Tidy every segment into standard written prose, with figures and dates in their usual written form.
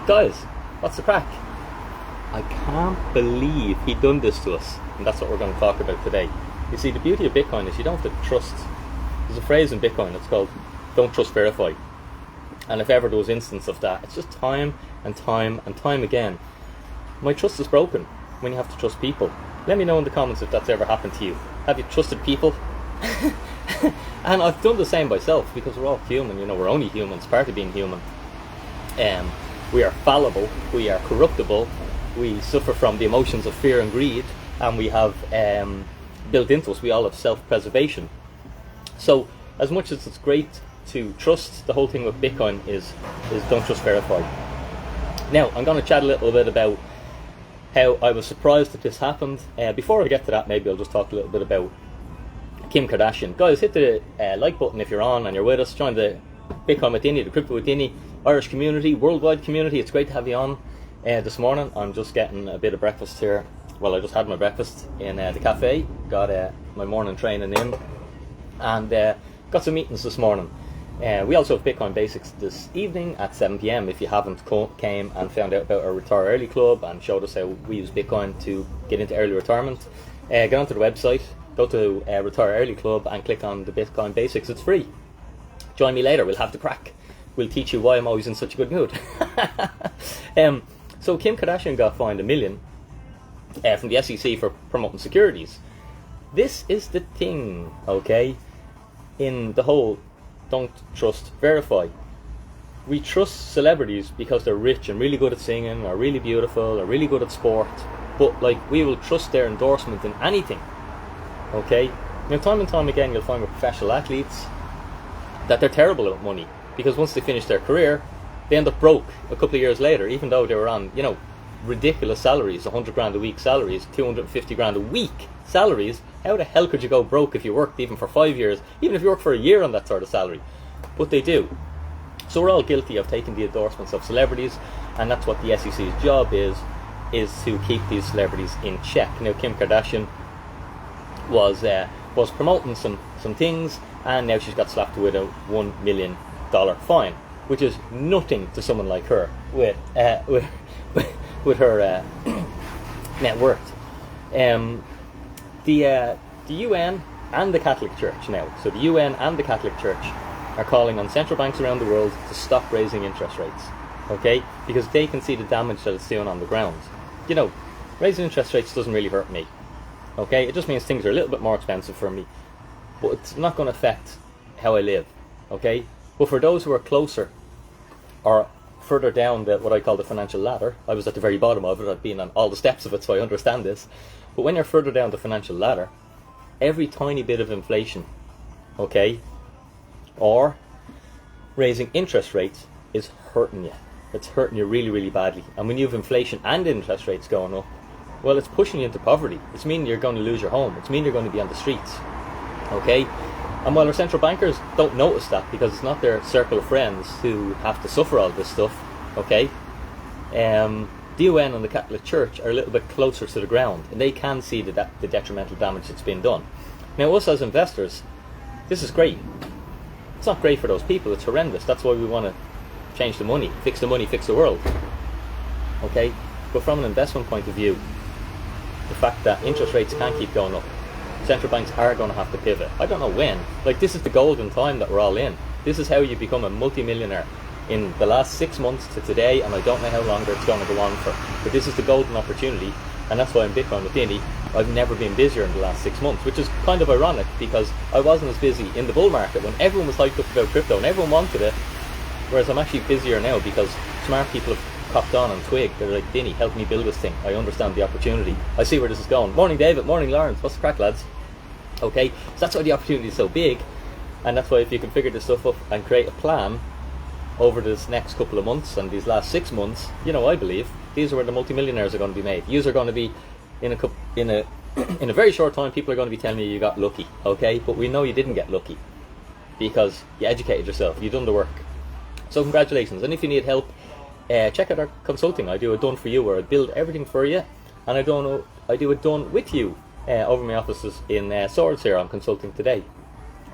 Guys, what's the crack? I can't believe he done this to us, and that's what we're going to talk about today. You see, the beauty of Bitcoin is you don't have to trust. There's a phrase in Bitcoin, it's called don't trust, verify. And if ever there was instance of that, it's just time and time and time again. My trust is broken when you have to trust people. Let me know in the comments if that's ever happened to you. Have you trusted people? And I've done the same myself, because we're all human, we're only humans, part of being human. We are fallible, we are corruptible, we suffer from the emotions of fear and greed, and we have built into us, we all have self-preservation. So as much as it's great to trust, the whole thing with Bitcoin is don't trust, verify. Now I'm going to chat a little bit about how I was surprised that this happened. Before I get to that, maybe I'll just talk a little bit about Kim Kardashian. Guys, hit the like button if you're on and you're with us. Join the Bitcoin with Dinny, the Crypto with Dinny Irish community, worldwide community. It's great to have you on. This morning I'm just getting a bit of breakfast here. Well, I just had my breakfast in the cafe, got my morning training in, and got some meetings this morning. We also have Bitcoin Basics this evening at 7 p.m. If you haven't came and found out about our Retire Early Club and showed us how we use Bitcoin to get into early retirement, get onto the website, go to Retire Early Club and click on the Bitcoin Basics. It's free. Join me later, we'll have the crack. We'll teach you why I'm always in such a good mood. So Kim Kardashian got fined $1 million from the SEC for promoting securities. This is the thing, okay, in the whole don't trust, verify. We trust celebrities because they're rich and really good at singing, or really beautiful, or really good at sport, but we will trust their endorsement in anything, okay? Now time and time again you'll find with professional athletes that they're terrible at money, because once they finish their career they end up broke a couple of years later, even though they were on ridiculous salaries, 100 grand a week salaries, 250 grand a week salaries. How the hell could you go broke if you worked even for 5 years, even if you worked for a year on that sort of salary? But they do. So we're all guilty of taking the endorsements of celebrities, and that's what the SEC's job is to keep these celebrities in check. Now Kim Kardashian was promoting some things, and now she's got slapped with a $1 million fine, which is nothing to someone like her with her net worth. The UN and the Catholic Church now, so the UN and the Catholic Church are calling on central banks around the world to stop raising interest rates, okay? Because they can see the damage that it's doing on the ground. Raising interest rates doesn't really hurt me, okay? It just means things are a little bit more expensive for me, but it's not going to affect how I live, okay? But for those who are closer or further down what I call the financial ladder, I was at the very bottom of it, I've been on all the steps of it, so I understand this. But when you're further down the financial ladder, every tiny bit of inflation, okay, or raising interest rates is hurting you. It's hurting you really, really badly. And when you have inflation and interest rates going up, well, it's pushing you into poverty. It's meaning you're going to lose your home. It's meaning you're going to be on the streets, okay? And while our central bankers don't notice that, because it's not their circle of friends who have to suffer all this stuff, okay, the UN and the Catholic Church are a little bit closer to the ground, and they can see the detrimental damage that's been done. Now us as investors, this is great. It's not great for those people, it's horrendous. That's why we want to change the money, fix the world, okay? But from an investment point of view, the fact that interest rates can't keep going up, central banks are going to have to pivot. I don't know when. This is the golden time that we're all in. This is how you become a multi-millionaire in the last 6 months to today, and I don't know how longer it's going to go on for. But this is the golden opportunity, and that's why in Bitcoin with Dinny, I've never been busier in the last 6 months, which is kind of ironic, because I wasn't as busy in the bull market when everyone was hyped up about crypto and everyone wanted it, whereas I'm actually busier now because smart people have copped on and twigged. They're like, Dinny, help me build this thing. I understand the opportunity. I see where this is going. Morning David, morning Lawrence, what's the crack, lads? Okay, so that's why the opportunity is so big, and that's why if you can figure this stuff up and create a plan over this next couple of months and these last 6 months, I believe these are where the multimillionaires are going to be made. Yous are going to be in a very short time. People are going to be telling you got lucky, okay? But we know you didn't get lucky because you educated yourself, you've done the work. So congratulations. And if you need help, check out our consulting. I do a done for you, where I build everything for you, and I do it done with you over my offices in Swords here. I'm consulting today.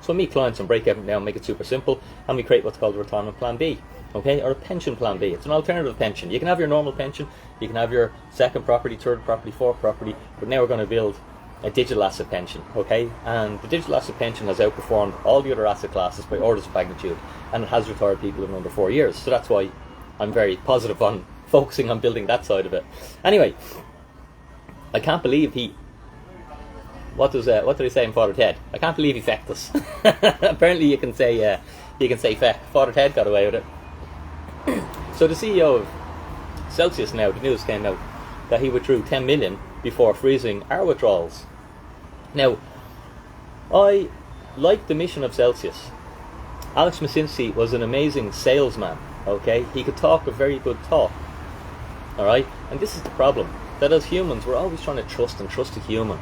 So I meet clients and break everything down, make it super simple, and we create what's called a retirement plan B. okay, or a pension plan B. It's an alternative pension. You can have your normal pension, you can have your second property, third property, fourth property, but now we're going to build a digital asset pension, okay? And the digital asset pension has outperformed all the other asset classes by orders of magnitude, and it has retired people in under 4 years. So that's why I'm very positive on focusing on building that side of it. Anyway, I can't believe what did he say in Father Ted? I can't believe he fecked us. Apparently you can say feck. Father Ted got away with it. So the CEO of Celsius now, the news came out that he withdrew 10 million before freezing our withdrawals. Now, I like the mission of Celsius. Alex Masinski was an amazing salesman, okay? He could talk a very good talk, alright? And this is the problem, that as humans, we're always trying to trust a human,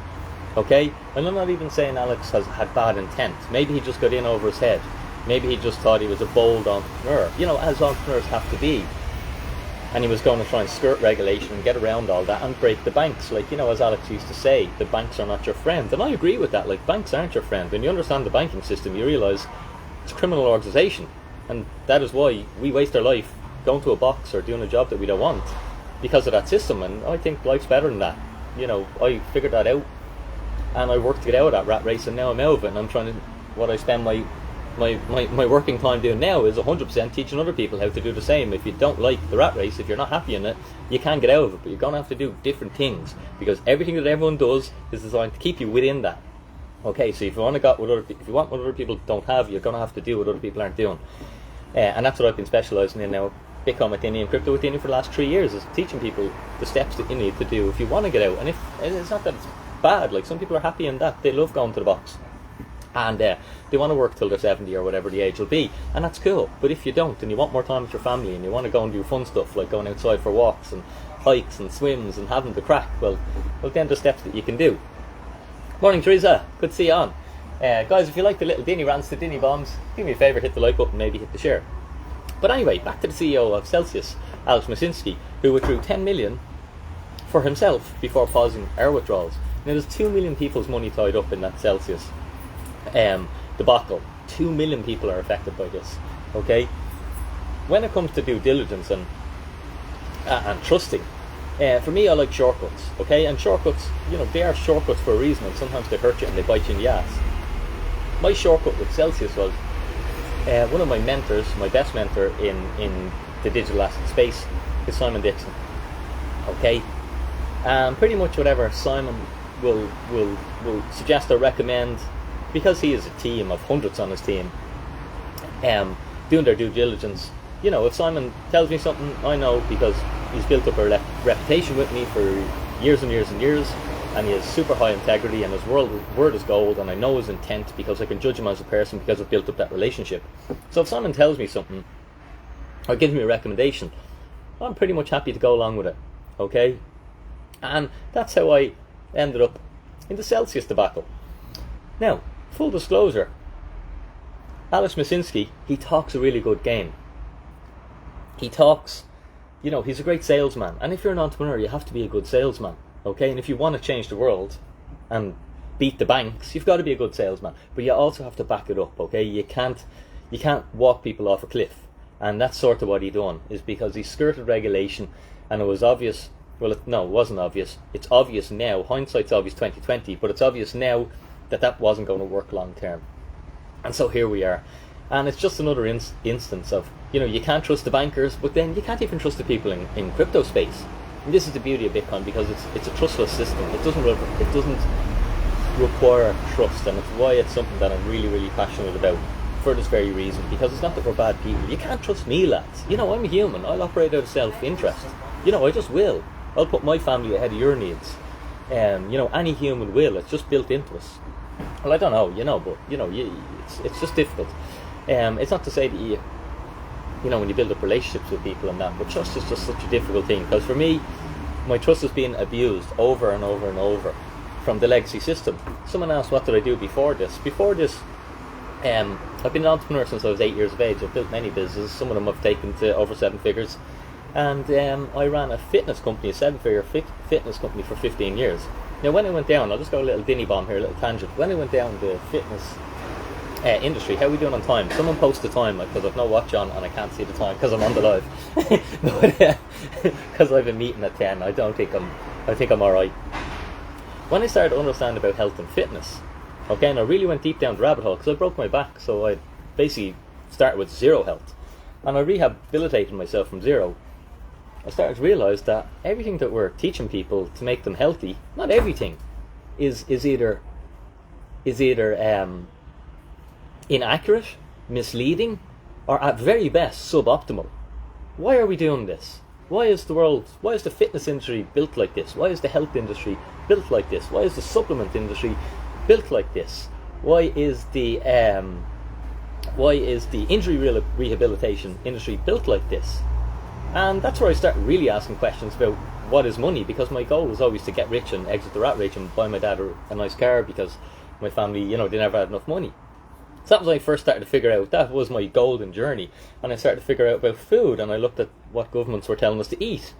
okay? And I'm not even saying Alex has had bad intent. Maybe he just got in over his head. Maybe he just thought he was a bold entrepreneur, you know, as entrepreneurs have to be. And he was going to try and skirt regulation and get around all that and break the banks. Like, you know, as Alex used to say, the banks are not your friend. And I agree with that. Like, banks aren't your friend. When you understand the banking system, you realise it's a criminal organisation. And that is why we waste our life going to a box or doing a job that we don't want because of that system. And I think life's better than that. You know, I figured that out and I worked to get out of that rat race, and now I'm out of it. And I'm trying to, what I spend my working time doing now is 100% teaching other people how to do the same. If you don't like the rat race, if you're not happy in it, you can't get out of it, but you're going to have to do different things, because everything that everyone does is designed to keep you within that. Okay, so if you want what other people don't have, you're going to have to do what other people aren't doing. And that's what I've been specialising in now, Bitcoin Athenian, Crypto Athenian, for the last 3 years, is teaching people the steps that you need to do if you want to get out. And if it's not that it's bad, like some people are happy in that, they love going to the box. And they want to work till they're 70 or whatever the age will be, and that's cool. But if you don't, and you want more time with your family, and you want to go and do fun stuff like going outside for walks and hikes and swims and having the crack, well then there's steps that you can do. Morning Teresa, good to see you on. Guys, if you like the little Dinny rants, the Dinny bombs, do me a favour, hit the like button, maybe hit the share. But anyway, back to the CEO of Celsius, Alex Masinski, who withdrew 10 million for himself before pausing our withdrawals. Now there's 2 million people's money tied up in that Celsius debacle. 2 million people are affected by this, okay? When it comes to due diligence and trusting, for me, I like shortcuts, okay? And shortcuts, you know, they are shortcuts for a reason, and sometimes they hurt you and they bite you in the ass. My shortcut with Celsius was one of my mentors, my best mentor in the digital asset space is Simon Dixon, okay? Pretty much whatever Simon will suggest or recommend, because he is a team of hundreds on his team, doing their due diligence. You know, if Simon tells me something, I know, because he's built up a reputation with me for years and years and years, and he has super high integrity, and his word is gold, and I know his intent because I can judge him as a person because I've built up that relationship. So if Simon tells me something or gives me a recommendation, I'm pretty much happy to go along with it, okay? And that's how I ended up in the Celsius debacle. Now, full disclosure, Alex Masinski, he talks a really good game. He talks, you know, he's a great salesman. And if you're an entrepreneur, you have to be a good salesman, okay? And if you want to change the world and beat the banks, you've got to be a good salesman. But you also have to back it up, okay? You can't walk people off a cliff. And that's sort of what he done, is because he skirted regulation, and it was obvious. Well, it wasn't obvious. It's obvious now. Hindsight's obvious 2020, but it's obvious now that wasn't going to work long term. And so here we are. And it's just another instance of, you know, you can't trust the bankers, but then you can't even trust the people in crypto space. And this is the beauty of Bitcoin, because it's a trustless system. It doesn't require trust, and it's why it's something that I'm really, really passionate about, for this very reason, because it's not that we're bad people. You can't trust me, lads. You know, I'm a human. I'll operate out of self-interest. You know, I just will. I'll put my family ahead of your needs. You know, any human will. It's just built into us. Well, I don't know, you know, but, you know, it's just difficult. It's not to say that you know, when you build up relationships with people and that, but trust is just such a difficult thing, because for me, my trust has been abused over and over and over from the legacy system. Someone asked, what did I do before this? I've been an entrepreneur since I was 8 years of age. I've built many businesses. Some of them I've taken to over 7 figures. And I ran a fitness company, a 7-figure fitness company, for 15 years. Now, when I went down, I'll just go a little dinny bomb here, a little tangent. When I went down the fitness industry. How are we doing on time? Someone post the time, because I've no watch on and I can't see the time because I'm on the live. But because I've been meeting at 10, I think I'm all right. When I started to understand about health and fitness, okay, and I really went deep down the rabbit hole because I broke my back, so I basically started with zero health, and I rehabilitated myself from zero. I started to realise that everything that we're teaching people to make them healthy, not everything, is either inaccurate, misleading, or at very best suboptimal. Why are we doing this? Why is the fitness industry built like this? Why is the health industry built like this? Why is the supplement industry built like this? Why is the injury rehabilitation industry built like this? And that's where I started really asking questions about what is money, because my goal was always to get rich and exit the rat race and buy my dad a nice car, because my family, they never had enough money. So that was when I first started to figure out, that was my golden journey. And I started to figure out about food, and I looked at what governments were telling us to eat.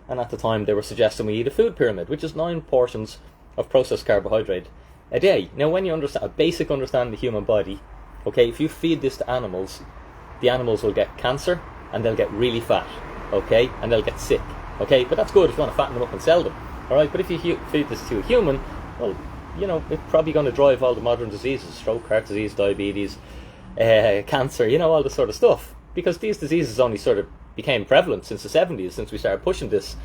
And at the time they were suggesting we eat a food pyramid, which is 9 portions of processed carbohydrate a day. Now when you understand a basic understanding of the human body, okay, if you feed this to animals, the animals will get cancer and they'll get really fat, okay, and they'll get sick, okay, but that's good if you want to fatten them up and sell them, alright. But if you feed this to a human, well, it's probably going to drive all the modern diseases: stroke, heart disease, diabetes, cancer, all this sort of stuff, because these diseases only sort of became prevalent since the 70s, since we started pushing this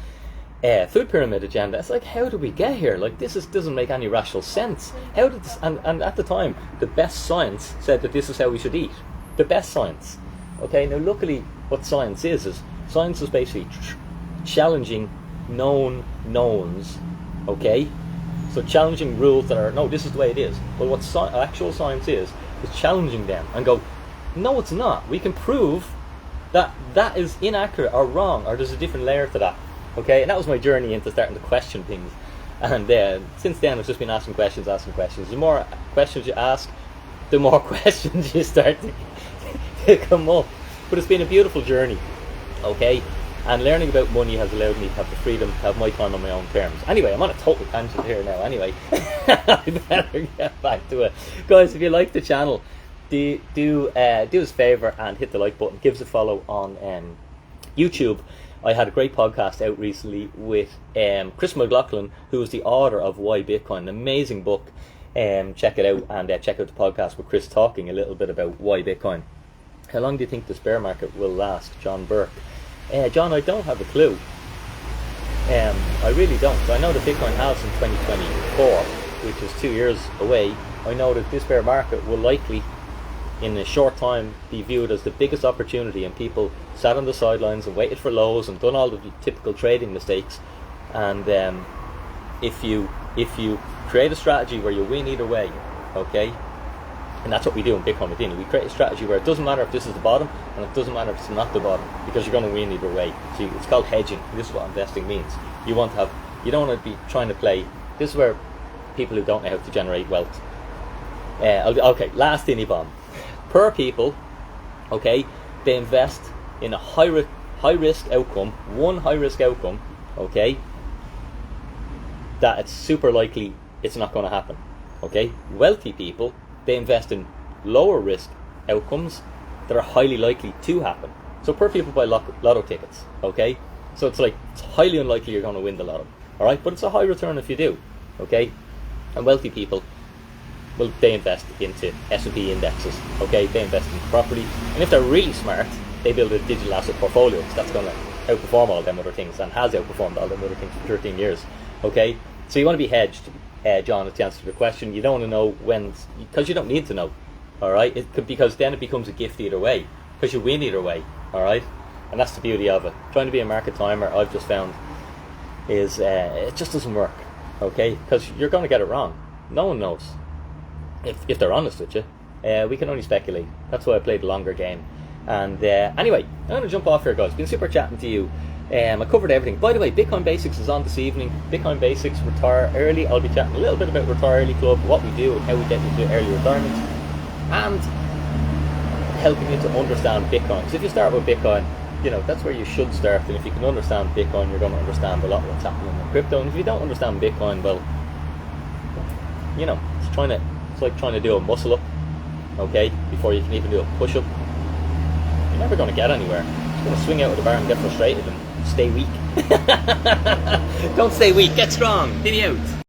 food pyramid agenda. It's like, how did we get here? Like, doesn't make any rational sense. How did this? And at the time, the best science said that this is how we should eat. The best science. Okay, now luckily, what science is basically challenging known knowns. Okay, so challenging rules that are, no, this is the way it is. But what actual science is challenging them and go, no, it's not. We can prove that is inaccurate or wrong, or there's a different layer to that. Okay, and that was my journey into starting to question things. And since then, I've just been asking questions. The more questions you ask, the more questions you start to come up. But it's been a beautiful journey, okay? And learning about money has allowed me to have the freedom to have my time on my own terms. Anyway, I'm on a total tangent here now. Anyway, I better get back to it. Guys, if you like the channel, do us a favour and hit the like button. Give us a follow on YouTube. I had a great podcast out recently with Chris McLaughlin, who is the author of Why Bitcoin, an amazing book. Check it out, and check out the podcast with Chris talking a little bit about why Bitcoin. How long do you think this bear market will last? John Burke. John, I don't have a clue. I really don't. I know that Bitcoin has in 2024, which is 2 years away. I know that this bear market will likely, in a short time, be viewed as the biggest opportunity, and people sat on the sidelines and waited for lows and done all the typical trading mistakes. And if you create a strategy where you win either way, okay, and that's what we do in Bitcoin Medina. We create a strategy where it doesn't matter if this is the bottom and it doesn't matter if it's not the bottom, because you're going to win either way. So it's called hedging. This is what investing means. You don't want to be trying to play. This is where people who don't know how to generate wealth. Okay, last thinny bomb. Per people, okay, they invest in a high risk outcome, one high risk outcome, okay, that it's super likely it's not going to happen. Okay, wealthy people, they invest in lower risk outcomes that are highly likely to happen. So per people buy lotto tickets, okay? So it's highly unlikely you're going to win the lotto, all right? But it's a high return if you do, okay? And wealthy people, well, they invest into S&P indexes, okay? They invest in property, and if they're really smart, they build a digital asset portfolio. So that's going to outperform all them other things, and has outperformed all them other things for 13 years, okay? So you want to be hedged, John, to answer the question. You don't want to know when, because you don't need to know, all right? Because then it becomes a gift either way, because you win either way, all right? And that's the beauty of it. Trying to be a market timer, I've just found, is it just doesn't work, okay? Because you're going to get it wrong. No one knows. If they're honest with you, we can only speculate. That's why I play the longer game. And anyway, I'm going to jump off here, guys. Been super chatting to you. I covered everything. By the way, Bitcoin Basics is on this evening. Bitcoin Basics, Retire Early. I'll be chatting a little bit about Retire Early Club, what we do and how we get into early retirement, and helping you to understand Bitcoin. So if you start with Bitcoin, that's where you should start. And if you can understand Bitcoin, you're going to understand a lot of what's happening in crypto. And if you don't understand Bitcoin, well, it's like trying to do a muscle up. okay, before you can even do a push-up, you're never going to get anywhere. You're just going to swing out of the bar and get frustrated and stay weak. Don't stay weak, get strong. Diddy out.